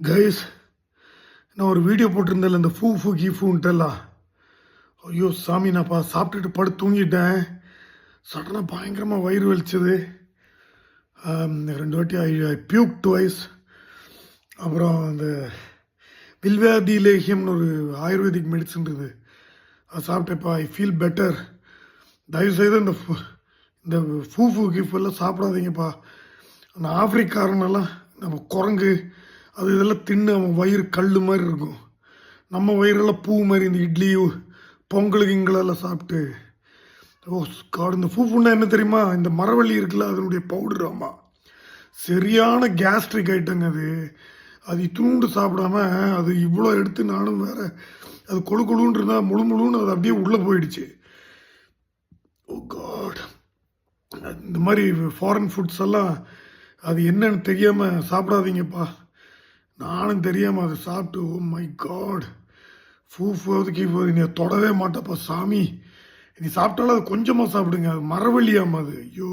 Guys, நான் ஒரு video போட்டிருந்தேன்ல இந்த கீஃபூன்ட்டெல்லாம். ஐயோ சாமி, நான்ப்பா சாப்பிட்டுட்டு படுத்து தூங்கிட்டேன். சடனாக பயங்கரமாக வயிறு வலிச்சது. 2 வாட்டி ஐ பியூக் டுவைஸ். அப்புறம் இந்த வில்வாதி லேகியம்னு ஒரு ஆயுர்வேதிக் மெடிசன் இருக்குது, அது சாப்பிட்டேப்பா. I feel better. தயவுசெய்து இந்த கீஃபெல்லாம் சாப்பிடாதீங்கப்பா. அந்த ஆப்பிரிக்காரனெல்லாம் நம்ம குரங்கு அது இதெல்லாம் தின்னு அவன் வயிறு கல் மாதிரி இருக்கும். நம்ம வயிறெல்லாம் பூ மாதிரி இந்த இட்லி பொங்கல் கிங்களெல்லாம் சாப்பிட்டு. ஓ காடு, இந்த ஃபூஃபுன்னா என்ன தெரியுமா? இந்த மரவள்ளி இருக்குல்ல, அதனுடைய பவுடர். ஆமாம், சரியான கேஸ்ட்ரிக் ஐட்டங்க அது. அது இத்தினூண்டு சாப்பிடாம அது இவ்வளோ எடுத்து நானும் வேறு அது கொழுன்னு இருந்தால் முழுன்னு அது அப்படியே உள்ளே போயிடுச்சு. ஓ காட், இந்த மாதிரி ஃபாரின் ஃபுட்ஸ் எல்லாம் அது என்னன்னு தெரியாமல் சாப்பிடாதீங்கப்பா. நானும் தெரியாமல் அதை சாப்பிட்டு, ஓ மை காட், கீஃபோது நீ தொடவே மாட்டப்பா சாமி. நீ சாப்பிட்டாலும் அது கொஞ்சமாக சாப்பிடுங்க, அது மரவள்ளியாமா அது. ஐயோ.